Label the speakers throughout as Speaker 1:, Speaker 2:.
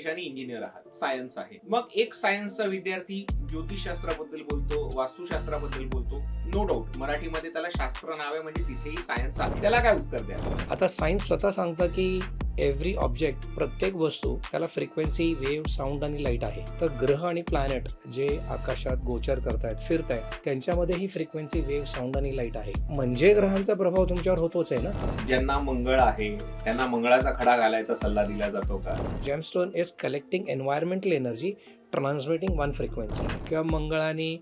Speaker 1: पेशाने इंजिनियर आहात, सायन्स आहे. मग एक सायन्सचा विद्यार्थी ज्योतिषशास्त्राबद्दल बोलतो, वास्तुशास्त्राबद्दल बोलतो. नो डाऊट मराठीमध्ये त्याला शास्त्र नाव आहे म्हणजे तिथेही सायन्स आहे. त्याला काय उत्तर द्या?
Speaker 2: आता सायन्स स्वतः सांगतं की एव्हरी ऑब्जेक्ट, प्रत्येक वस्तू त्याला फ्रिक्वेन्सी, वेव्ह, साऊंड आणि लाईट आहे. तर ग्रह आणि प्लॅनेट जे आकाशात गोचर करतायत, फिरतायत, त्यांच्यामध्ये ही फ्रिक्वेन्सी, वेव्ह, साऊंड आणि लाईट आहे. म्हणजे ग्रहांचा प्रभाव तुमच्यावर होतोच आहे ना.
Speaker 1: ज्यांना मंगळ आहे त्यांना मंगळाचा खडा घालायचा सल्ला दिला जातो का?
Speaker 2: Gemstone is collecting environmental energy, transmitting one frequency. किंवा मंगळाने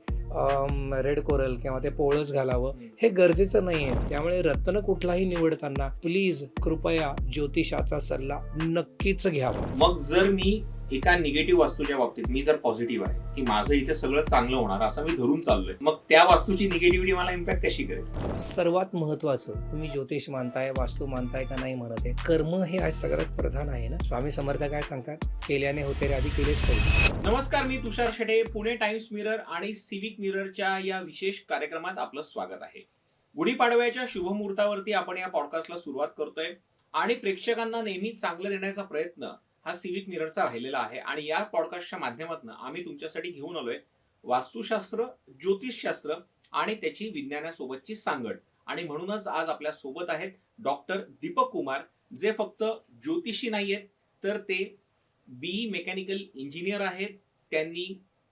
Speaker 2: रेड कोरल किंवा ते पोळस घालावं हे गरजेचं नाहीये. त्यामुळे रत्न कुठलाही निवडताना प्लीज कृपया ज्योतिषाचा सल्ला नक्कीच घ्यावा.
Speaker 1: मग जर मी एका निगेटिव्ह वास्तूच्या बाबतीत मी जर पॉझिटिव्ह आहे की माझं इथे सगळं चांगलं होणार असं मी धरून चाललोय, मग त्या वास्तूची निगेटिव्हिटी मला इम्पॅक्ट कशी करेल?
Speaker 2: सर्वात महत्वाचं, तुम्ही ज्योतिष मानताय, वास्तू मानताय का नाही म्हणत आहे, कर्म हे आज सगळ्यात प्रधान आहे ना. स्वामी समर्थ काय सांगतात, केल्याने होते रे, आधी केलेच पाहिजे.
Speaker 1: नमस्कार, मी तुषार शेटे. पुणे टाइम्स मिरर आणि सिविक मिररच्या या विशेष कार्यक्रमात आपलं स्वागत आहे. गुढीपाडव्याच्या शुभमुहूर्तावरती आपण या पॉडकास्टला सुरुवात करतोय आणि प्रेक्षकांना नेहमी चांगलं देण्याचा प्रयत्न हा सिविक मिररचा राहिलेला आहे. आणि या पॉडकास्टच्या माध्यमातून आम्ही तुमच्यासाठी घेऊन आलोय वास्तुशास्त्र, ज्योतिषशास्त्र आणि त्याची विज्ञानासोबतची सांगड. आणि म्हणूनच आज आपल्या सोबत आहेत डॉक्टर दीपक कुमार, जे फक्त ज्योतिषी नाहीयेत तर ते बीई मेकॅनिकल इंजिनियर आहेत. त्यांनी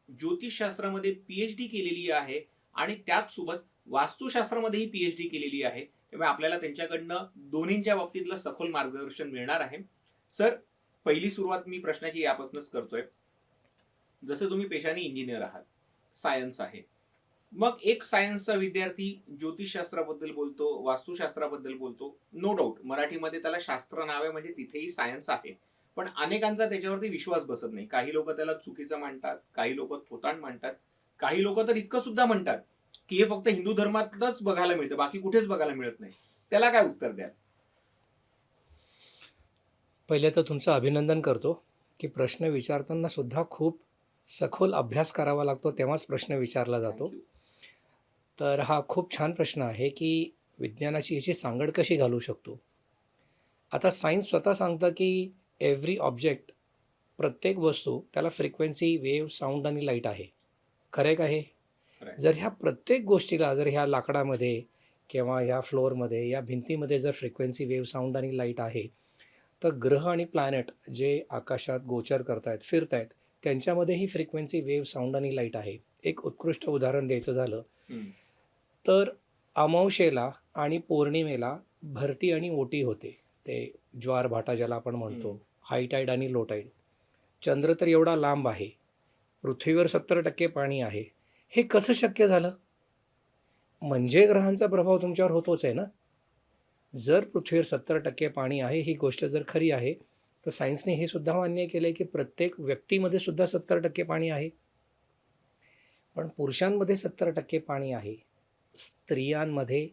Speaker 1: ज्योतिषशास्त्रामध्ये पीएचडी केलेली आहे आणि त्याच सोबत वास्तुशास्त्रामध्येही पीएचडी केलेली आहे. त्यामुळे आपल्याला त्यांच्याकडनं दोन्हींच्या बाबतीतलं सखोल मार्गदर्शन मिळणार आहे. सर, पहिली सुरुवात मी प्रश्नाची यापासूनच करतोय. जसं तुम्ही पेशाने इंजिनियर आहात, सायन्स आहे. मग एक सायन्सचा विद्यार्थी ज्योतिषशास्त्राबद्दल बोलतो, वास्तुशास्त्राबद्दल बोलतो. नो डाऊट मराठीमध्ये त्याला शास्त्र नाव आहे म्हणजे तिथेही सायन्स आहे. पण अनेकांचा त्याच्यावरती विश्वास बसत नाही. काही लोक त्याला चुकीचं मानतात, काही लोक थोतांड मानतात, काही लोक तर इतकं सुद्धा म्हणतात की हे फक्त हिंदू धर्मातच बघायला मिळतं, बाकी कुठेच बघायला मिळत नाही. त्याला काय उत्तर द्याल?
Speaker 2: पहिले तर तुमचं अभिनंदन करतो की प्रश्न विचारताना सुद्धा खूप सखोल अभ्यास करावा लागतो, तेव्हाच प्रश्न विचारला जातो. तर हा खूप छान प्रश्न आहे की विज्ञानाची याची सांगड कशी घालू शकतो. आता सायन्स स्वतः सांगतं की एव्हरी ऑब्जेक्ट, प्रत्येक वस्तू त्याला फ्रिक्वेन्सी, वेव्ह, साऊंड आणि लाईट आहे. खरं का हे? जर ह्या प्रत्येक गोष्टीला, जर ह्या लाकडामध्ये किंवा ह्या फ्लोअरमध्ये, या भिंतीमध्ये जर फ्रिक्वेन्सी, वेव्ह, साऊंड आणि लाईट आहे, तर ग्रह आणि प्लॅनेट जे आकाशात गोचर करतायत, फिरतायत, त्यांच्यामध्ये ही फ्रिक्वेन्सी, वेव्ह, साऊंड आणि लाईट आहे. एक उत्कृष्ट उदाहरण द्यायचं झालं तर अमावस्येला आणि पौर्णिमेला भरती आणि ओटी होते. ते ज्वार भाटा ज्याला आपण म्हणतो, हाय टाईड आणि लो टाईड. चंद्र तर एवढा लांब आहे, पृथ्वीवर 70% पाणी आहे. हे कसं शक्य झालं? म्हणजे ग्रहांचा प्रभाव तुमच्यावर होतोच आहे ना. जर पृथ्वीवर 70% पाणी आहे, ही गोष्ट जर खरी आहे, तर सायन्सने हे सुद्धा मान्य केलं आहे की प्रत्येक व्यक्तीमध्ये सुद्धा 70% पाणी आहे. पण पुरुषांमध्ये 70% पाणी आहे, स्त्रियांमध्ये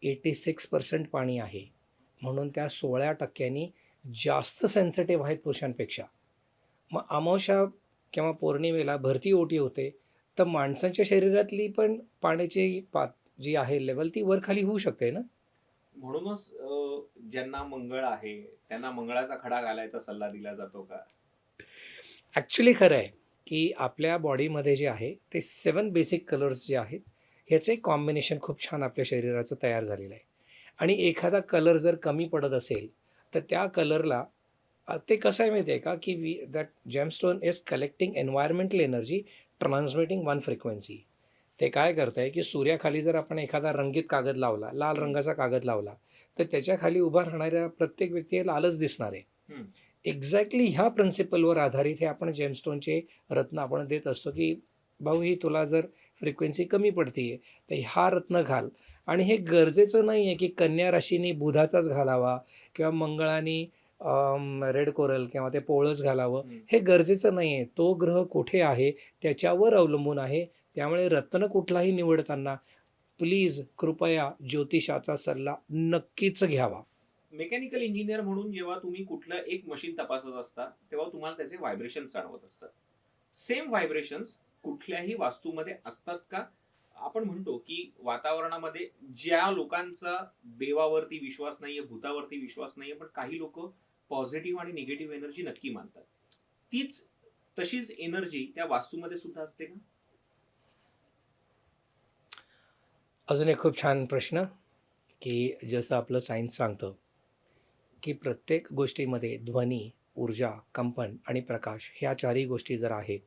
Speaker 2: 86% पाणी आहे. म्हणून त्या 16% जास्त सेन्सिटिव्ह आहेत पुरुषांपेक्षा. मग अमावस्या किंवा पौर्णिमेला भरती ओटी होते, तर माणसांच्या शरीरातली पण पाण्याची जी आहे लेवल, ती वर खाली होऊ शकते ना.
Speaker 1: म्हणूनच ज्यांना मंगळ आहे त्यांना मंगळाचा खडा घालायचा सल्ला दिला जातो का?
Speaker 2: ॲक्च्युली खरं आहे की आपल्या बॉडीमध्ये जे आहे ते 7 बेसिक कलर्स जे आहेत, ह्याचं एक कॉम्बिनेशन खूप छान आपल्या शरीराचं तयार झालेलं आहे. आणि एखादा कलर जर कमी पडत असेल तर त्या कलरला ते कसं आहे माहिती आहे का, की that gemstone is collecting environmental energy, transmitting one frequency. ते काय करत आहे की सूर्याखाली जर आपण एखादा रंगीत कागद लावला, लाल रंगाचा कागद लावला, तर त्याच्या खाली उभा राहणाऱ्या प्रत्येक व्यक्ती लालच दिसणार आहे. एक्झॅक्टली ह्या प्रिन्सिपलवर आधारित हे आपण जेमस्टोनचे रत्न आपण देत असतो की भाऊ, ही तुला जर फ्रिक्वेन्सी कमी पडते तर हा रत्न घाल. आणि हे गरजेचं नाही आहे की कन्या राशीने बुधाचाच घालावा किंवा मंगळाने रेड कोरल किंवा ते पोळस घालावं, हे गरजेचं नाही आहे. तो ग्रह कुठे आहे त्याच्यावर अवलंबून आहे. त्यामुळे रत्न कुठलाही निवडताना प्लीज कृपया ज्योतिषाचा सल्ला नक्कीच घ्यावा.
Speaker 1: मेकॅनिकल इंजिनियर म्हणून जेव्हा तुम्ही कुठलं एक मशीन तपासत असता तेव्हा तुम्हाला त्याचे व्हायब्रेशन जाणवत असतात. सेम व्हायब्रेशन्स कुठल्याही वास्तूमध्ये असतात का? आपण म्हणतो की वातावरणामध्ये ज्या लोकांचा देवावरती विश्वास नाहीये, भूतावरती विश्वास नाहीये, पण काही लोक पॉझिटिव्ह आणि निगेटिव्ह एनर्जी नक्की मानतात, तीच तशीच एनर्जी त्या वास्तूमध्ये सुद्धा असते का?
Speaker 2: अजून एक खूप छान प्रश्न, की जसं आपलं सायन्स सांगतं, की प्रत्येक गोष्टीमध्ये ध्वनी, ऊर्जा, कंपन आणि प्रकाश ह्या चारही गोष्टी जर आहेत,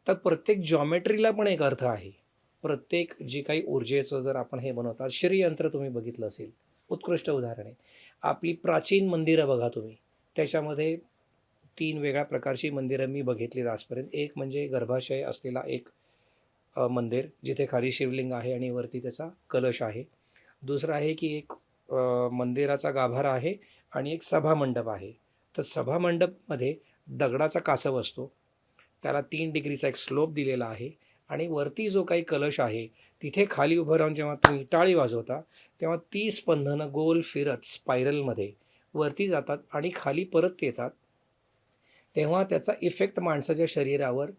Speaker 2: तर प्रत्येक जॉमेट्रीला पण एक अर्थ आहे. प्रत्येक जी काही ऊर्जेचं जर आपण हे बनवतात, श्रीयंत्र तुम्ही बघितलं असेल, उत्कृष्ट उदाहरण आहे. आपली प्राचीन मंदिरं बघा तुम्ही, त्याच्यामध्ये 3 वेगळ्या प्रकारची मंदिरं मी बघितलीत आजपर्यंत. एक म्हणजे गर्भाशय असलेला एक मंदिर, जिथे खाली शिवलिंग आहे आणि वरती त्याचा कलश आहे. दुसरं आहे की एक मंदिराचा गाभारा आहे आणि एक सभामंडप आहे. तर सभामंडपमध्ये दगडाचा कासव असतो. त्याला 3 डिग्रीचा एक स्लोप दिलेला आहे आणि वरती जो काही कलश आहे, तिथे खाली उभं राहून जेव्हा तुम्ही टाळी वाजवता, तेव्हा ती स्पंदनं गोल फिरत स्पायरलमध्ये वरती जातात आणि खाली परत येतात. तेव्हा त्याचा इफेक्ट माणसाच्या शरीरावर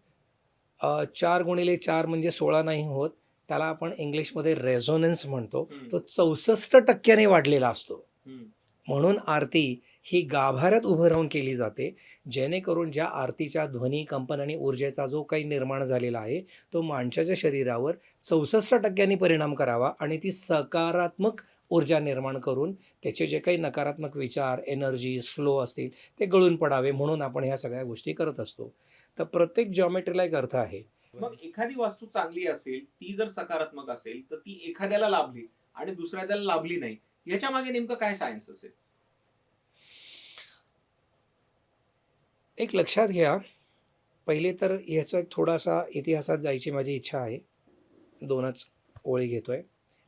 Speaker 2: 4x4 म्हणजे 16 नाही होत. त्याला आपण इंग्लिशमध्ये रेझोनन्स म्हणतो. तो 64% वाढलेला असतो.
Speaker 1: हम्म.
Speaker 2: म्हणून आरती ही गाभाऱ्यात उभं राहून केली जाते, जेणेकरून ज्या आरतीच्या ध्वनी, कंपन आणि ऊर्जेचा जो काही निर्माण झालेला आहे, तो माणसाच्या शरीरावर 64% परिणाम करावा आणि ती सकारात्मक ऊर्जा निर्माण करून त्याचे जे काही नकारात्मक विचार, एनर्जीज, फ्लो असतील ते गळून पडावे, म्हणून आपण ह्या सगळ्या गोष्टी करत असतो. तर प्रत्येक जॉमेट्रीला एक अर्थ आहे.
Speaker 1: मग एखादी वास्तू चांगली असेल, ती जर सकारात्मक असेल, तर ती एखाद्याला लाभली आणि दुसऱ्याला लाभली नाही, याच्या मागे नेमकं काय सायन्स असेल?
Speaker 2: एक लक्षात घ्या, पहिले तर ह्याचा एक थोडासा इतिहासात जायची माझी इच्छा आहे. 2च ओळी घेतोय,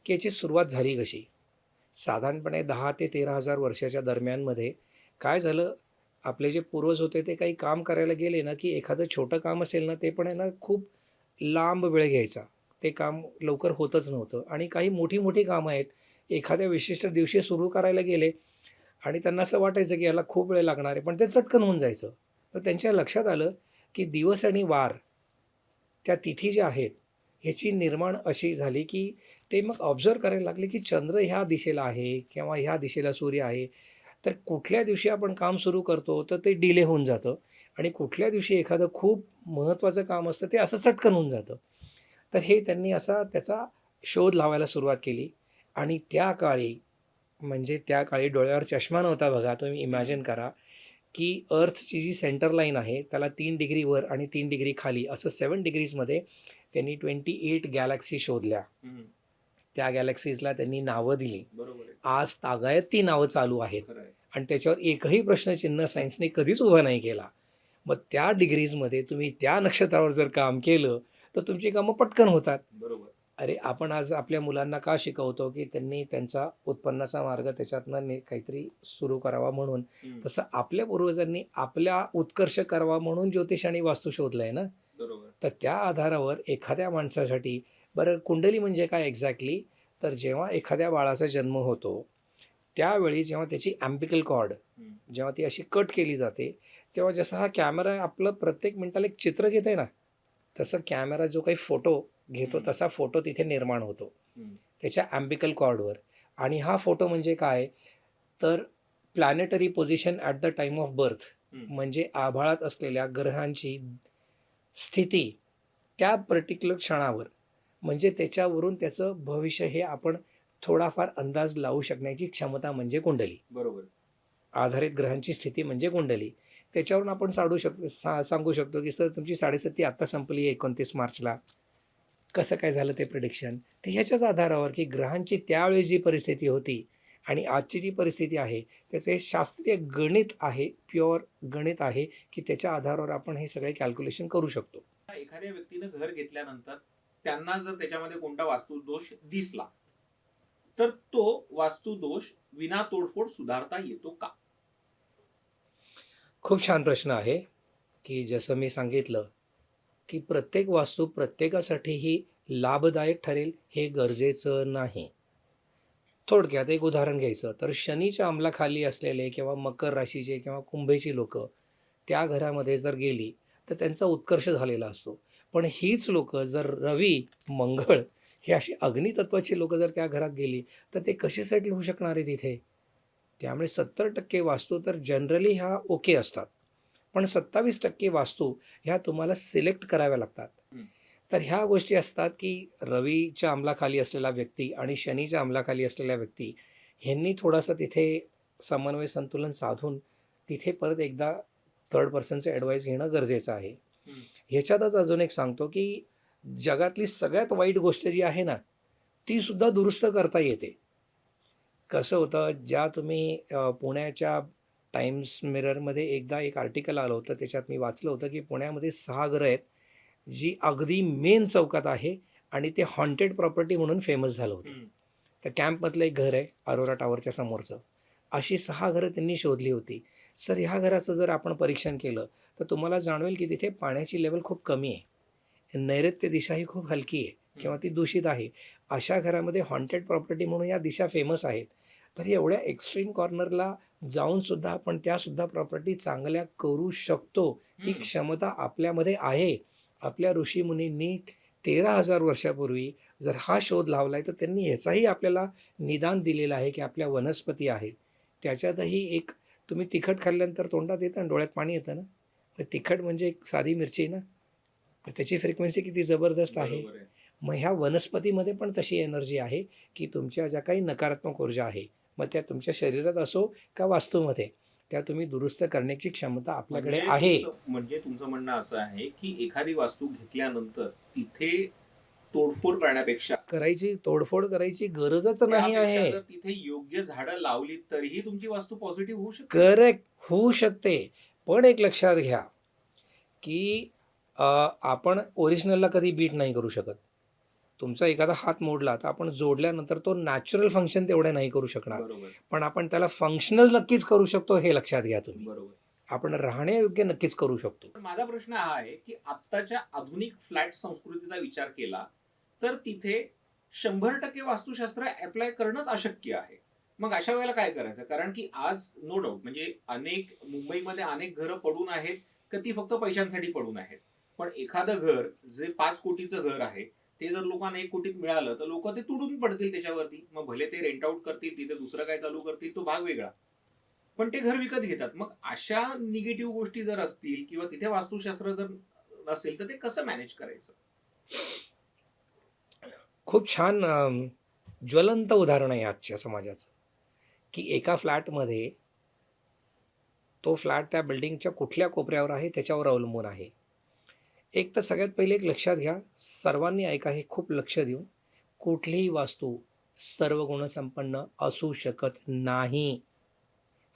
Speaker 2: की याची सुरुवात झाली कशी? साधारणपणे 10 ते 13,000 वर्षाच्या दरम्यानमध्ये काय झालं, आपले जे पूर्वज होते ते काही काम करायला गेले ना, की एखादं छोटं काम असेल ना, ते पण आहे ना खूप लांब वेळ घ्यायचा. ते काम लवकर होतच नव्हतं आणि काही मोठी-मोठी कामं आहेत, एखाद्या विशिष्ट दिवशी सुरू करायला गेले आणि त्यांना असं वाटायचं, की याला खूप वेळ लागणार आहे, पण ते चटकन होऊन जायचं. तर त्यांच्या लक्षात आलं, की दिवस आणि वार, त्या तिथी ज्या आहेत, ह्याची निर्माण अशी झाली, की ते मग ऑब्झर्व्ह करायला लागले, की चंद्र ह्या दिशेला आहे किंवा ह्या दिशेला सूर्य आहे. तर कुठल्या दिवशी आपण काम सुरू करतो, तर ते डिले होऊन जातं आणि कुठल्या दिवशी एखादं खूप महत्त्वाचं काम असतं, ते असं चटकन होऊन जातं. तर हे त्यांनी असा त्याचा शोध लावायला सुरुवात केली आणि त्या काळी, म्हणजे त्या काळी डोळ्यावर चष्मा नव्हता बघा. तुम्ही इमॅजिन करा, की अर्थची जी सेंटर लाईन आहे, त्याला 3 डिग्री वर आणि 3 डिग्री खाली असं 7 डिग्रीजमध्ये त्यांनी 28 गॅलॅक्सी शोधल्या.
Speaker 1: हम्म.
Speaker 2: त्या गॅलॅक्सीजला त्यांनी नावं दिली.
Speaker 1: बरोबर आहे.
Speaker 2: आज तागायत ती नावं चालू आहेत
Speaker 1: खरं आहे.
Speaker 2: आणि त्याच्यावर एकही प्रश्नचिन्ह सायन्सने कधीच उभा नाही केला. मग त्या डिग्रीजमध्ये तुम्ही त्या नक्षत्रावर जर काम केलं, तर तुमची कामं पटकन होतात.
Speaker 1: बरोबर.
Speaker 2: अरे, आपण आज आपल्या मुलांना का शिकवतो, की त्यांनी त्यांचा उत्पन्नाचा मार्ग त्याच्यातनं काहीतरी सुरू करावा म्हणून.
Speaker 1: हम्म.
Speaker 2: तसं आपल्या पूर्वजांनी आपल्या उत्कर्ष करावा म्हणून ज्योतिष आणि वास्तू शोधलंय ना.
Speaker 1: बरोबर.
Speaker 2: तर त्या आधारावर एखाद्या माणसासाठी, बरं कुंडली म्हणजे काय एक्झॅक्टली? तर जेव्हा एखाद्या बाळाचा जन्म होतो, त्यावेळी जेव्हा त्याची ॲम्बिकल कॉर्ड,
Speaker 1: हम्म.
Speaker 2: जेव्हा ती अशी कट केली जाते, तेव्हा जसा हा कॅमेरा आपलं प्रत्येक मिनिटाला एक चित्र घेत आहे ना, तसं कॅमेरा जो काही फोटो घेतो,
Speaker 1: हम्म.
Speaker 2: तसा फोटो तिथे निर्माण होतो
Speaker 1: हम्म.
Speaker 2: त्याच्या ॲम्बिकल कॉर्डवर. आणि हा फोटो म्हणजे काय, तर planetary position at the time of birth,
Speaker 1: हम्म.
Speaker 2: म्हणजे आभाळात असलेल्या ग्रहांची स्थिती त्या पर्टिक्युलर क्षणावर, म्हणजे त्याच्यावरून त्याचं भविष्य हे आपण थोडाफार अंदाज लावू शकण्याची क्षमता म्हणजे कुंडली.
Speaker 1: बरोबर.
Speaker 2: आधारित ग्रहांची स्थिती म्हणजे कुंडली. त्याच्यावरून आपण सांगू शकतो, की सर तुमची 7.5 आत्ता संपली आहे 29 मार्चला. कसं काय झालं ते प्रिडिक्शन? तर ह्याच्याच आधारावर, की ग्रहांची त्यावेळेस जी परिस्थिती होती आणि आजची जी परिस्थिती आहे, त्याचं हे शास्त्रीय गणित आहे, प्युअर गणित आहे, की त्याच्या आधारावर आपण हे सगळे कॅल्क्युलेशन करू शकतो.
Speaker 1: एखाद्या व्यक्तीनं घर घेतल्यानंतर त्यांना जर त्याच्यामध्ये कोणता वास्तुदोष दिसला, तर तो वास्तुदोष विना तोडफोड सुधारता येतो का?
Speaker 2: खूप छान प्रश्न आहे, की जसं मी सांगितलं, की प्रत्येक वास्तू प्रत्येकासाठीही लाभदायक ठरेल हे गरजेचं नाही. थोडक्यात एक उदाहरण घ्यायचं तर शनीच्या अंमलाखाली असलेले किंवा मकर राशीचे किंवा कुंभेची लोकं त्या घरामध्ये जर गेली, तर त्यांचा उत्कर्ष झालेला असतो. पण हीच लोकं जर रवी, मंगळ ही अशी अग्नितत्वाची लोकं जर त्या घरात गेली, तर ते कसे सेटल होऊ शकणार आहे तिथे? त्यामुळे 70% वास्तू तर जनरली ह्या ओके असतात. पण 27% वास्तू ह्या तुम्हाला सिलेक्ट कराव्या लागतात.
Speaker 1: हं.
Speaker 2: तर ह्या गोष्टी असतात की रवीच्या अंमलाखाली असलेला व्यक्ती आणि शनीच्या अंमलाखाली असलेल्या व्यक्ती ह्यांनी थोडासा तिथे समन्वय संतुलन साधून तिथे परत एकदा थर्ड पर्सनचं ॲडवाईस घेणं गरजेचं आहे.
Speaker 1: हं.
Speaker 2: ह्याच्यातच अजून एक सांगतो की जगातली सगळ्यात वाईट गोष्ट जी आहे ना, ती सुद्धा दुरुस्त करता येते. कसं होतं, ज्या तुम्ही पुण्याच्या टाइम्स मिररमध्ये एकदा एक आर्टिकल आलं होतं, त्याच्यात मी वाचलं होतं की पुण्यामध्ये 6 घरं आहेत, जी अगदी मेन चौकात आहे आणि ते हॉन्टेड प्रॉपर्टी म्हणून फेमस झालं होतं.
Speaker 1: हं.
Speaker 2: तर कॅम्पमधलं एक घर आहे, अरोरा टॉवरच्या समोरचं. अशी 6 घरं त्यांनी शोधली होती. सर ह्या घराचं जर आपण परीक्षण केलं, तर तुम्हाला जाणवेल की तिथे पाण्याची लेव्हल खूप कमी आहे. नैऋत्य दिशा ही खूप हलकी आहे किंवा ती दूषित आहे. अशा घरामध्ये हॉन्टेड प्रॉपर्टी म्हणून या दिशा फेमस आहेत. तर एवढ्या एक्स्ट्रीम कॉर्नरला जाऊनसुद्धा आपण त्यासुद्धा प्रॉपर्टी चांगल्या करू शकतो. ती
Speaker 1: हं.
Speaker 2: क्षमता आपल्यामध्ये आहे. आपल्या ऋषीमुनींनी 13,000 वर्षापूर्वी जर हा शोध लावला आहे, तर त्यांनी ह्याचाही आपल्याला निदान दिलेलं आहे, की आपल्या वनस्पती आहेत. त्याच्यातही एक तुम्ही तिखट खाल्ल्यानंतर तोंडात येतं आणि डोळ्यात पाणी येतं ना, तर तिखट म्हणजे एक साधी मिरची ना, तर त्याची फ्रिक्वेन्सी किती जबरदस्त आहे.
Speaker 1: बरोबर आहे.
Speaker 2: मग ह्या वनस्पतीमध्ये पण तशी एनर्जी आहे, की तुमच्या ज्या काही नकारात्मक ऊर्जा आहे, मग त्या तुमच्या शरीरात असो का वास्तूमध्ये, त्या तुम्ही दुरुस्त करण्याची क्षमता आपल्याकडे आहे.
Speaker 1: म्हणजे तुमचं म्हणणं असं आहे की एखादी वास्तू घेतल्यानंतर तिथे तोडफोड करण्यापेक्षा
Speaker 2: तोडफोड करायची गरजच नाही
Speaker 1: त्यापेक्षा
Speaker 2: आहे.
Speaker 1: जर तिथे योग्य झाडं लावली तरीही तुमची वास्तू पॉझिटिव्ह होऊ शकते.
Speaker 2: करेक्ट होऊ शकते. पण एक लक्षात घ्या, की आपण ओरिजिनलला कधी बीट नाही करू शकत. तुमचा एखादा हात मोडला, तर आपण जोडल्यानंतर तो नॅचरल फंक्शन तेवढे नाही करू शकणार.
Speaker 1: बरोबर.
Speaker 2: पण आपण त्याला फंक्शनल नक्कीच करू शकतो, हे लक्षात घ्या तुम्ही.
Speaker 1: बरोबर.
Speaker 2: आपण राहण्यायोग्य नक्कीच करू शकतो.
Speaker 1: पण माझा प्रश्न हा आहे की आत्ताच्या आधुनिक फ्लॅट संस्कृतीचा विचार केला तर तिथे 100% वास्तुशास्त्र अप्लाय करणंच अशक्य आहे. मग अशा वेळेला काय करायचं? कारण की आज नो डाऊट म्हणजे मुंबईमध्ये अनेक घरं पडून आहेत का ती फक्त पैशांसाठी पडून आहेत. पण एखादं घर जे 5 कोटीचं घर आहे ते जर लोकांना 1 कोटीत मिळालं तर लोक ते तुडून पडतील त्याच्यावरती. मग भले ते रेंट आउट करतील, तिथे दुसरं काय चालू करतील, तो भाग वेगळा. पण ते घर विकत घेतात. मग अशा निगेटिव्ह गोष्टी जर असतील किंवा तिथे वास्तुशास्त्र जर नसेल तर ते कसं मॅनेज करायचं?
Speaker 2: खूप छान ज्वलंत उदाहरण आहे आजच्या समाजाचं, की एका फ्लॅटमध्ये तो फ्लॅट त्या बिल्डिंगच्या कुठल्या कोपऱ्यावर आहे त्याच्यावर अवलंबून आहे. एक तर सगळ्यात पहिले एक लक्षात घ्या, सर्वांनी ऐका हे खूप लक्ष देऊन, कुठलीही वास्तू सर्व गुणसंपन्न असू शकत नाही.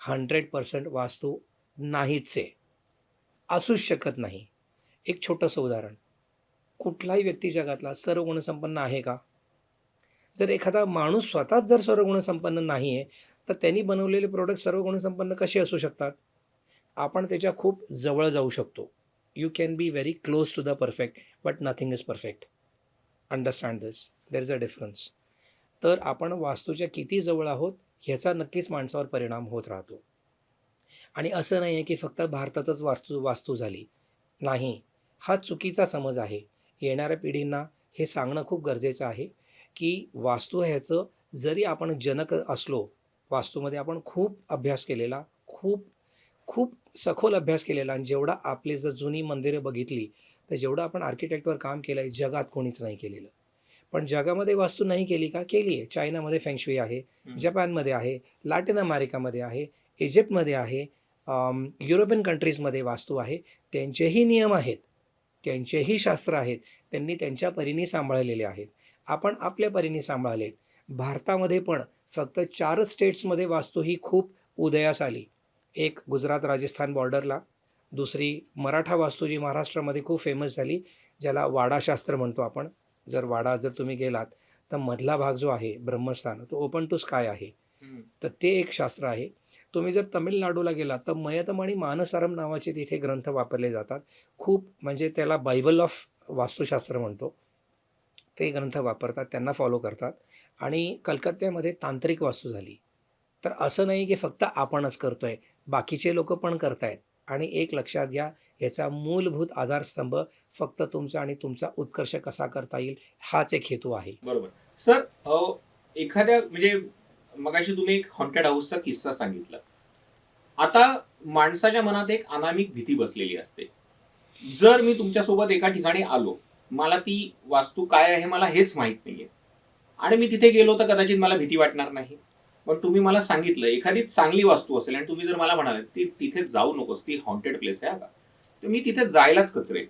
Speaker 2: 100% वास्तू नाहीच आहे. असूच शकत नाही. एक छोटंसं उदाहरण, कुठलाही व्यक्ती जगातला सर्व गुणसंपन्न आहे का? जर एखादा माणूस स्वतःच जर सर्व गुणसंपन्न नाही आहे, तर त्यांनी बनवलेले प्रॉडक्ट सर्व गुणसंपन्न कसे असू शकतात? आपण त्याच्या खूप जवळ जाऊ शकतो. You can be very close to the perfect, but nothing is perfect. Understand this. There is a difference. तर आपण वास्तूच्या किती जवळ आहोत, ह्याचा नक्कीच माणसावर परिणाम होत राहतो. आणि असं नाही आहे की फक्त भारतातच वास्तू वास्तू झाली. नाही, हा चुकीचा समज आहे. येणाऱ्या पिढींना हे सांगणं खूप गरजेचं आहे, की वास्तू ह्याचं जरी आपण जनक असलो, वास्तूमध्ये आपण खूप अभ्यास केलेला, खूप खूप सखोल अभ्यास केलेला आणि जेवढा आपली जर जुनी मंदिरं बघितली, तर जेवढं आपण आर्किटेक्टवर काम केलं आहे, जगात कोणीच नाही केलेलं. पण जगामध्ये वास्तू नाही केली का? केली आहे. चायनामध्ये फेंग आहे, जपानमध्ये आहे, लॅटिन अमेरिकामध्ये आहे, इजिप्तमध्ये आहे, युरोपियन कंट्रीजमध्ये वास्तू आहे. त्यांचेही नियम आहेत, त्यांचेही शास्त्र आहेत. त्यांनी त्यांच्या परीने सांभाळलेले आहेत. आपण आपल्या परीने सांभाळलेत. भारतामध्ये पण फक्त 4च स्टेट्समध्ये वास्तू ही खूप उदयास आली. एक गुजरात राजस्थान बॉर्डरला, दुसरी मराठा वास्तू जी महाराष्ट्रामध्ये खूप फेमस झाली, ज्याला वाडाशास्त्र म्हणतो आपण. जर तुम्ही गेलात, तर मधला भाग जो आहे ब्रह्मस्थान, तो ओपन टू स्काय आहे. तर ते एक शास्त्र आहे. तुम्ही जर तमिळनाडूला गेलात, तर मयतम आणि मानसारम नावाचे तिथे ग्रंथ वापरले जातात. खूप म्हणजे त्याला बायबल ऑफ वास्तुशास्त्र म्हणतो. ते ग्रंथ वापरतात, त्यांना फॉलो करतात. आणि कलकत्त्यामध्ये तांत्रिक वास्तू झाली. तर असं नाही की फक्त आपणच करतोय, बाकीचे लोकं पण करतायत. आणि एक लक्षात घ्या, ह्याचा मूलभूत आधारस्तंभ फक्त तुमचा आणि तुमचा उत्कर्ष कसा करता येईल, हाच एक हेतू आहे.
Speaker 1: बरोबर. सर एखाद्या म्हणजे मगाशी तुम्ही एक हॉन्टेड हाऊसचा किस्सा सांगितला. आता माणसाच्या मनात एक अनामिक भीती बसलेली असते. जर मी तुमच्यासोबत एका ठिकाणी आलो, मला ती वास्तू काय आहे मला हेच माहित नाहीये आणि मी तिथे गेलो तर कदाचित मला भीती वाटणार नाही. पण तुम्ही मला सांगितलं एखादी चांगली वास्तू असेल आणि तुम्ही जर मला म्हणाले ती तिथे जाऊ नकोस, ती हॉन्टेड प्लेस आहे, आता तर मी तिथे जायलाच कचरेन.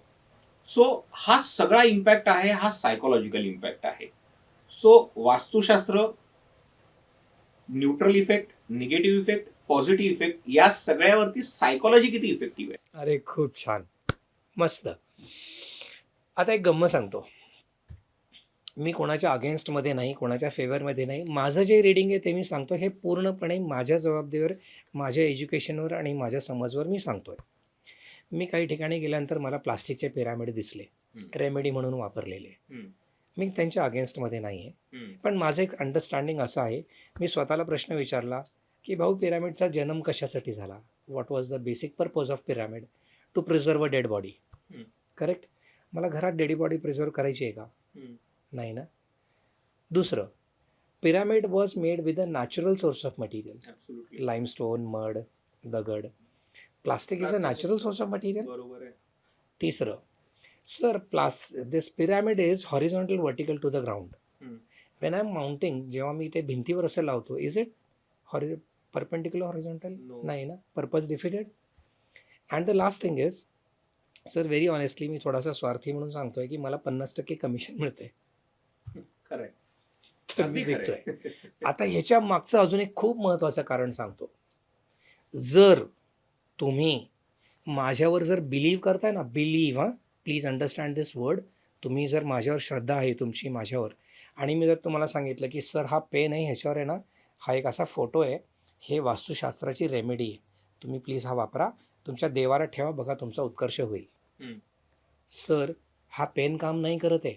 Speaker 1: सो हा सगळा इम्पॅक्ट आहे, हा सायकोलॉजिकल इम्पॅक्ट आहे. So Vastushastra, neutral effect, negative effect, positive effect या सगळ्यावरती सायकोलॉजी किती इफेक्टिव्ह आहे?
Speaker 2: अरे खूप छान, मस्त. आता एक गंमत सांगतो. मी कोणाच्या अगेन्स्टमध्ये नाही, कोणाच्या फेवरमध्ये नाही. माझं जे रीडिंग आहे ते मी सांगतो, हे पूर्णपणे माझ्या जबाबदारीवर, माझ्या एज्युकेशनवर आणि माझ्या समजवर मी सांगतोय. मी काही ठिकाणी गेल्यानंतर मला प्लास्टिकचे पिरामिड दिसले, रेमेडी म्हणून वापरलेले. मी त्यांच्या अगेन्स्टमध्ये नाही आहे, पण माझं एक अंडरस्टँडिंग असं आहे. मी स्वतःला प्रश्न विचारला की भाऊ, पिरामिडचा जन्म कशासाठी झाला? What was the basic purpose of pyramid? To preserve a dead body, correct? मला घरात डेड बॉडी प्रिझर्व करायची आहे का? नाही ना. दुसरं, pyramid was made with a natural source of material, limestone, mud, दगड. Plastic is a natural source of material.
Speaker 1: बरोबर आहे.
Speaker 2: तिसरं, sir, this pyramid is horizontal vertical to the ground. When I am mounting, जेव्हा मी ते भिंतीवर असं लावतो, इज इट परपेंडिक्युलर हॉरिझॉन्टल? नाही ना. Purpose defeated. And the last thing is, sir, very honestly मी थोडासा स्वार्थी म्हणून सांगतोय की मला 50% कमिशन मिळते,
Speaker 1: खरंय,
Speaker 2: तर मी विकतोय. आता ह्याच्या मागचं अजून एक खूप महत्त्वाचं कारण सांगतो. जर तुम्ही माझ्यावर जर बिलीव्ह करताय ना, बिलीव्ह, हां, प्लीज अंडरस्टँड दिस वर्ड. तुम्ही जर माझ्यावर श्रद्धा आहे तुमची माझ्यावर, आणि मी जर तुम्हाला सांगितलं की सर हा पेन आहे, ह्याच्यावर आहे ना हा एक असा फोटो आहे, हे वास्तुशास्त्राची रेमेडी आहे, तुम्ही प्लीज हा वापरा, तुमच्या देवारात ठेवा, बघा तुमचा उत्कर्ष होईल. सर, हा पेन काम नाही करत आहे,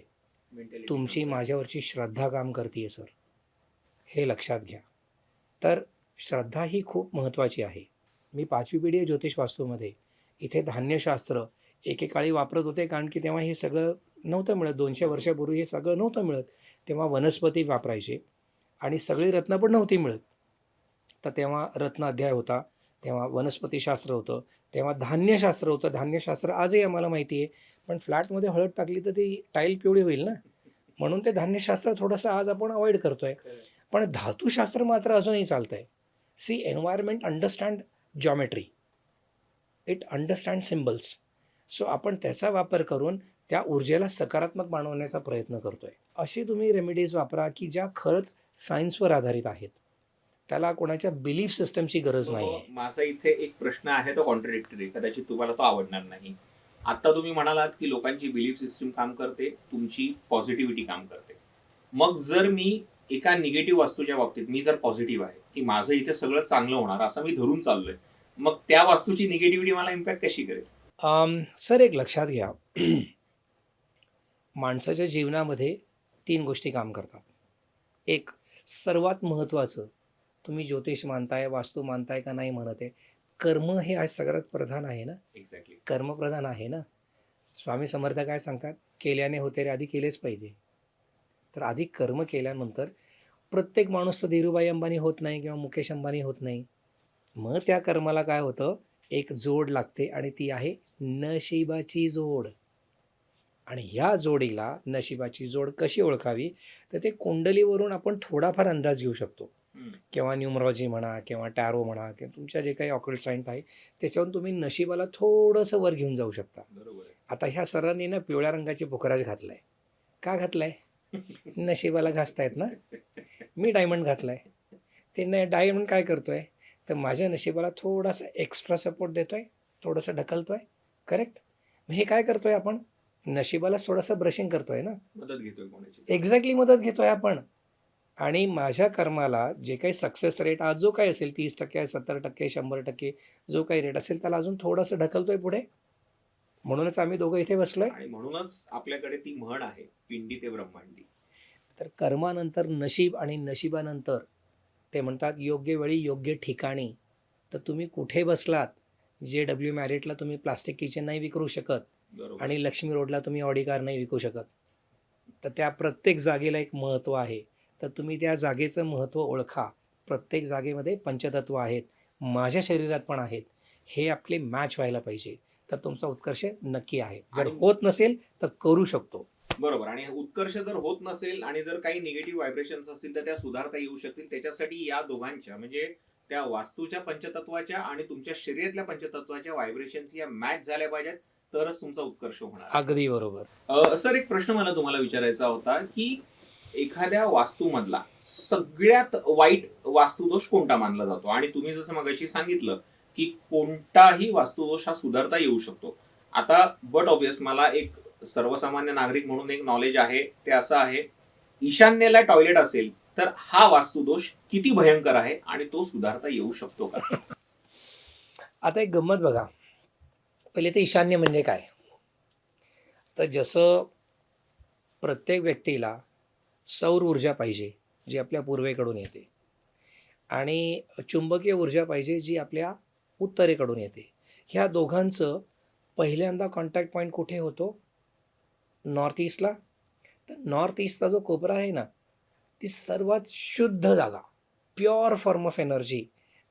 Speaker 2: तुमची माझ्यावरची श्रद्धा काम करते सर, हे लक्षात घ्या. तर श्रद्धा ही खूप महत्त्वाची आहे. मी 5वी पिढी आहे ज्योतिष वास्तूमध्ये. इथे धान्यशास्त्र एकेकाळी वापरत होते, कारण की तेव्हा हे सगळं नव्हतं मिळत. 200 वर्षापूर्वी हे सगळं नव्हतं मिळत. तेव्हा वनस्पती वापरायचे आणि सगळी रत्नं पण नव्हती मिळत. तर तेव्हा रत्न अध्याय होता, तेव्हा वनस्पतीशास्त्र होतं, तेव्हा धान्यशास्त्र होतं. धान्यशास्त्र आजही आम्हाला माहिती आहे, पण फ्लॅटमध्ये हळद टाकली तर ती टाईल पिवळी होईल ना, म्हणून ते धान्यशास्त्र थोडंसं आज आपण अवॉइड करतोय. पण धातुशास्त्र मात्र अजूनही चालतं आहे. See, environment understand geometry, it understand symbols. So आपण त्याचा वापर करून त्या ऊर्जेला सकारात्मक बनवण्याचा प्रयत्न करतोय. अशी तुम्ही रेमेडीज वापरा की ज्या खरंच सायन्सवर आधारित आहेत. त्याला कोणाच्या बिलीफ सिस्टमची गरज नाही आहे.
Speaker 1: माझा इथे एक प्रश्न आहे, तो कॉन्ट्रडिक्टरी, कदाचित तुम्हाला तो आवडणार नाही. आता तुम्ही म्हणालात की लोकांची बिलीफ सिस्टम काम करते, तुमची पॉझिटिव्हिटी काम करते. मग जर मी एका निगेटिव्ह वास्तूच्या बाबतीत मी जर पॉझिटिव्ह आहे की माझं इथे सगळं चांगलं होणार असं मी धरून चाललोय, मग त्या वास्तूची निगेटिव्हिटी मला इम्पॅक्ट कशी करेल?
Speaker 2: सर, एक लक्षात घ्या, माणसाच्या जीवनामध्ये 3 गोष्टी काम करतात. एक, सर्वात महत्त्वाचं, तुम्ही ज्योतिष मानताय, वास्तू मानताय का नाही म्हणत आहे, कर्म हे आज सगळ्यात प्रधान आहे ना.
Speaker 1: एक्झॅक्टली,
Speaker 2: कर्मप्रधान आहे ना. स्वामी समर्थ काय सांगतात, केल्याने होते रे, आधी केलेच पाहिजे. तर आधी कर्म केल्यानंतर, प्रत्येक माणूस तर धीरूभाई अंबानी होत नाही किंवा मुकेश अंबानी होत नाही. मग त्या कर्माला काय होतं, एक जोड लागते आणि ती आहे नशिबाची जोड. आणि ह्या जोडीला, नशिबाची जोड कशी ओळखावी, तर ते कुंडलीवरून आपण थोडाफार अंदाज घेऊ शकतो. किंवा न्यूमरॉलॉजी म्हणा, किंवा टॅरो म्हणा, किंवा तुमच्या जे काही ऑकल्ट सायन्स आहे त्याच्यावरून तुम्ही नशिबाला थोडंसं वर घेऊन जाऊ शकता.
Speaker 1: बरोबर आहे.
Speaker 2: आता ह्या सरांनी ना पिवळ्या रंगाची पोखराज घातलाय. का घातलाय? नशिबाला घासतायत ना. मी डायमंड घातलाय. ते नाही, डायमंड काय करतोय, तर माझ्या नशिबाला थोडासा एक्स्ट्रा सपोर्ट देतोय, थोडंसं ढकलतोय, करेक्ट. हे काय करतोय आपण, नशिबालाच थोडंसं ब्रशिंग करतोय ना,
Speaker 1: मदत घेतोय कोणाची.
Speaker 2: एक्झॅक्टली मदत घेतोय आपण. आणि माझ्या कर्माला जे काही सक्सेस रेट आज जो काही असेल 30%, 70%, 100%, जो काही रेट असेल त्याला अजून थोडंसं ढकलतोय पुढे. म्हणूनच आम्ही दोघं इथे बसलोय.
Speaker 1: आणि म्हणूनच आपल्याकडे ती म्हण आहे, पिंडी ते ब्रह्मांडी.
Speaker 2: तर कर्मानंतर नशीब, आणि नशिबानंतर ते म्हणतात योग्य वेळी योग्य ठिकाणी. तर तुम्ही कुठे बसलात, JW मॅरिटला तुम्ही प्लास्टिक किचन नाही विकू शकत,
Speaker 1: बरोबर.
Speaker 2: आणि लक्ष्मी रोडला तुम्ही ऑडी कार नाही विकू शकत. तर त्या प्रत्येक जागेला एक महत्त्व आहे. तर तुम्ही त्या जागेचं महत्त्व ओळखा. प्रत्येक जागेमध्ये पंचतत्व आहेत, माझ्या शरीरात पण आहेत. हे आपले मॅच व्हायला पाहिजे, तर तुमचा उत्कर्ष नक्की आहे. जर
Speaker 1: आणि-
Speaker 2: होत नसेल तर करू शकतो.
Speaker 1: बरोबर. आणि उत्कर्ष जर होत नसेल आणि जर काही निगेटिव्ह व्हायब्रेशन्स असतील तर त्या सुधारता येऊ शकतील. त्याच्यासाठी या दोघांच्या म्हणजे त्या वास्तूच्या पंचतत्वाच्या आणि तुमच्या शरीरातल्या पंचतत्वाच्या व्हायब्रेशन्स या मॅच झाल्या पाहिजेत, तरच तुमचा उत्कर्ष होणार आहे.
Speaker 2: अगदी बरोबर.
Speaker 1: सर, एक प्रश्न मला तुम्हाला विचारायचा होता की एखाद्या वास्तूमधला सगळ्यात वाईट वास्तुदोष कोणता मानला जातो? आणि तुम्ही जसं मगाशी सांगितलं की कोणताही वास्तुदोष हा सुधारता येऊ शकतो. आता बट ऑब्वियस मला एक सर्वसामान्य नागरिक म्हणून एक नॉलेज आहे, ते असं आहे, ईशान्येला टॉयलेट असेल तर हा वास्तुदोष किती भयंकर आहे आणि तो सुधारता येऊ शकतो का?
Speaker 2: आता एक गंमत बघा. पहिले ते ईशान्य म्हणजे काय? तर जसं प्रत्येक व्यक्तीला सौर ऊर्जा पाहिजे, जी आपल्या पूर्वेकडून येते, आणि चुंबकीय ऊर्जा पाहिजे, जी आपल्या उत्तरेकडून येते. ह्या दोघांचं पहिल्यांदा कॉन्टॅक्ट पॉईंट कुठे होतो? नॉर्थ ईस्टला. तर नॉर्थ ईस्टचा जो कोपरा आहे ना, ती सर्वात शुद्ध जागा, प्युअर फॉर्म ऑफ एनर्जी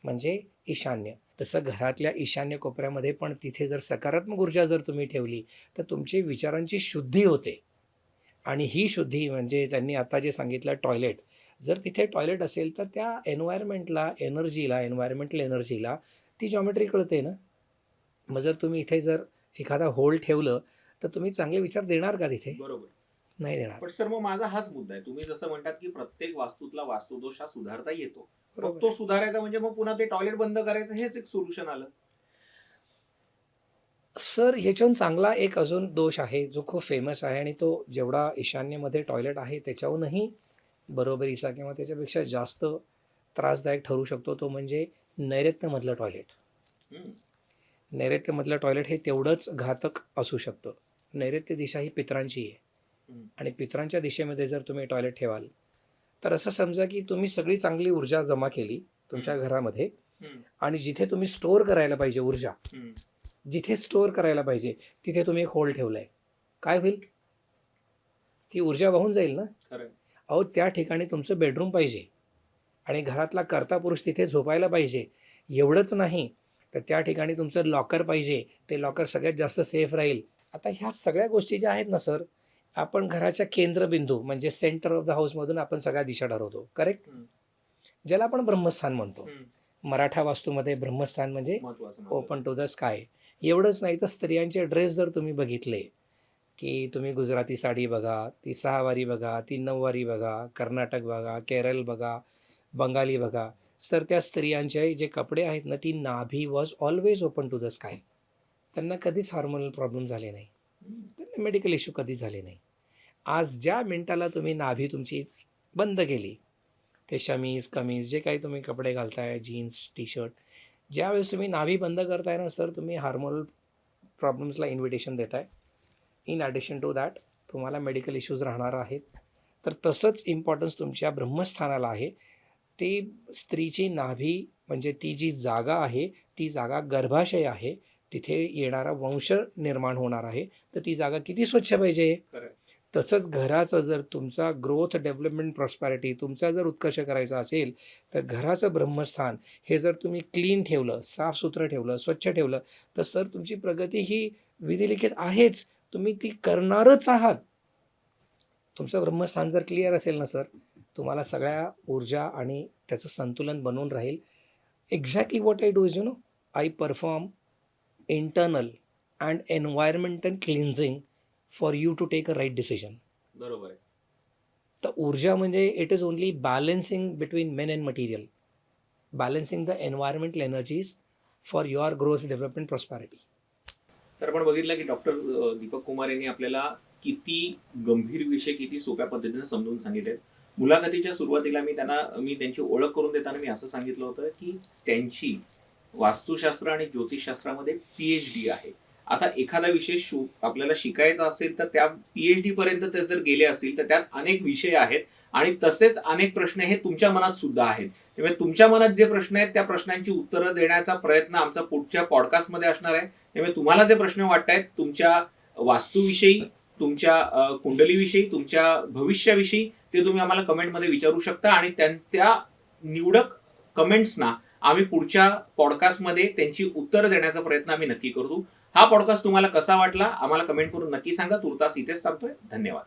Speaker 2: म्हणजे ईशान्य. तसं घरातल्या ईशान्य कोपऱ्यामध्ये पण तिथे जर सकारात्मक ऊर्जा जर तुम्ही ठेवली तर तुमची विचारांची शुद्धी होते. आणि ही शुद्धी म्हणजे त्यांनी आता जे सांगितलं टॉयलेट, जर तिथे टॉयलेट असेल तर त्या एन्व्हायरमेंटल एनर्जीला ती जॉमेट्री कळते ना. मग जर तुम्ही इथे जर एखादा होल ठेवलं तर तुम्ही चांगले विचार देणार का तिथे?
Speaker 1: बरोबर.
Speaker 2: नाही देणार.
Speaker 1: पण सर, मग माझा हाच मुद्दा आहे. तुम्ही जसं म्हणतात की प्रत्येक वास्तूतला वास्तुदोष हा सुधारता येतो. मग
Speaker 2: बरोबर.
Speaker 1: तो सुधारायचा म्हणजे मग पुन्हा ते टॉयलेट बंद करायचं, हेच एक सोल्युशन आलं.
Speaker 2: सर, ह्याच्याहून चांगला एक अजून दोष आहे जो खूप फेमस आहे, आणि तो जेवढा ईशान्येमध्ये टॉयलेट आहे त्याच्याहूनही बरोबरीचा किंवा त्याच्यापेक्षा जास्त त्रासदायक ठरू शकतो. तो म्हणजे नैऋत्यमधलं टॉयलेट.
Speaker 1: हम्म.
Speaker 2: नैऋत्यमधलं टॉयलेट हे तेवढंच घातक असू शकतं. नैऋत्य दिशा ही पितरांची आहे,
Speaker 1: हम्म.
Speaker 2: आणि पितरांच्या दिशेमध्ये जर तुम्ही टॉयलेट ठेवाल तर असं समजा की तुम्ही सगळी चांगली ऊर्जा जमा केली तुमच्या घरामध्ये,
Speaker 1: हम्म.
Speaker 2: आणि जिथे तुम्ही स्टोअर करायला पाहिजे ऊर्जा,
Speaker 1: हम्म.
Speaker 2: जिथे स्टोअर करायला पाहिजे तिथे तुम्ही एक होल ठेवलाय, काय होईल? ती ऊर्जा वाहून जाईल ना.
Speaker 1: खरंय.
Speaker 2: अहो, त्या ठिकाणी तुमचं बेडरूम पाहिजे आणि घरातला कर्ता पुरुष तिथे झोपायला पाहिजे. एवढंच नाही तर त्या ठिकाणी तुमचं लॉकर पाहिजे, ते लॉकर सगळ्यात जास्त सेफ राहील. आता ह्या सगळ्या गोष्टी ज्या आहेत ना सर, आपण घराच्या केंद्रबिंदू म्हणजे सेंटर ऑफ द हाऊसमधून आपण सगळ्या दिशा ठरवतो, करेक्ट?
Speaker 1: हम्म.
Speaker 2: ज्याला आपण ब्रह्मस्थान म्हणतो.
Speaker 1: हम्म.
Speaker 2: मराठा वास्तूमध्ये ब्रह्मस्थान म्हणजे
Speaker 1: महत्वाचं मानलं.
Speaker 2: Open to the sky. एवढंच नाही तर स्त्रियांचे ड्रेस जर तुम्ही बघितले की तुम्ही गुजराती साडी बघा, ती सहावारी बघा, ती नऊवारी बघा, कर्नाटक बघा, केरळ बघा, बंगाली बघा, तर त्या स्त्रियांचे जे कपडे आहेत ना, ती नाभी was always open to the sky. त्यांना कधीच हार्मोनल प्रॉब्लेम झाले नाही,
Speaker 1: हम्म.
Speaker 2: त्यांना मेडिकल इश्यू कधी झाले नाही. आज ज्या मिनिटाला तुम्ही नाभी तुमची बंद केली, ते शमीज कमीज जे काही तुम्ही कपडे घालताय, जीन्स टी शर्ट, ज्यावेळेस तुम्ही नाभी बंद करताय ना सर, तुम्ही हार्मोनल प्रॉब्लेम्सला इन्व्हिटेशन देताय. इन ॲडिशन टू दॅट तुम्हाला मेडिकल इश्यूज राहणार आहेत. तर तसंच इम्पॉर्टन्स तुमच्या ब्रह्मस्थानाला आहे. ती स्त्रीची नाभी म्हणजे ती जी जागा आहे, ती जागा गर्भाशय आहे, तिथे येणारा वंश निर्माण होणार आहे. तर ती जागा किती स्वच्छ पाहिजे.
Speaker 1: खरंय.
Speaker 2: तसंच घराचं जर तुमचा ग्रोथ, डेव्हलपमेंट, प्रॉस्पॅरिटी तुमचा जर उत्कर्ष करायचा असेल तर घराचं ब्रह्मस्थान हे जर तुम्ही क्लीन ठेवलं, साफसुथरं ठेवलं, स्वच्छ ठेवलं, तर सर तुमची प्रगती ही विधिलिखित आहेच, तुम्ही ती करणारच आहात. तुमचं ब्रह्मस्थान जर क्लिअर असेल ना सर, तुम्हाला सगळ्या ऊर्जा आणि त्याचं संतुलन बनवून राहील. Exactly what I do is I perform internal and environmental cleansing for you to take a right decision.
Speaker 1: बरोबर आहे.
Speaker 2: तर ऊर्जा म्हणजे it is only balancing between men and material, balancing the environmental energies for your growth, development, prosperity.
Speaker 1: तर आपण बघितलं की doctor Deepak Kumar यांनी आपल्याला किती गंभीर विषय किती सोप्या पद्धतीने समजून सांगितले. मुलाखतीच्या सुरुवातीला मी त्यांची ओळख करून देताना मी असं सांगितलं होतं की त्यांची वास्तुशास्त्र आणि ज्योतिषशास्त्रामध्ये PhD आहे. आता एखादा विषय आपल्याला शिकायचा असेल तर त्या PhD पर्यंत ते जर गेले असतील तर त्यात अनेक विषय आहेत आणि तसेच अनेक प्रश्न हे तुमच्या मनात सुद्धा आहेत. त्यामुळे तुमच्या मनात जे प्रश्न आहेत त्या प्रश्नांची उत्तरं देण्याचा प्रयत्न आमचा पुढच्या पॉडकास्टमध्ये असणार आहे. त्यामुळे तुम्हाला जे प्रश्न वाटतायत तुमच्या वास्तूविषयी, तुमच्या कुंडलीविषयी, तुमच्या भविष्याविषयी, ते तुम्ही आम्हाला कमेंटमध्ये विचारू शकता आणि त्या निवडक कमेंट्सना आम्ही पुढच्या पॉडकास्टमध्ये त्यांची उत्तरं देण्याचा प्रयत्न आम्ही नक्की करू. हा पॉडकास्ट तुम्हाला कसा वाटला आम्हाला कमेंट करून नक्की सांगा. तुर्तास इथेच थांबतोय. धन्यवाद.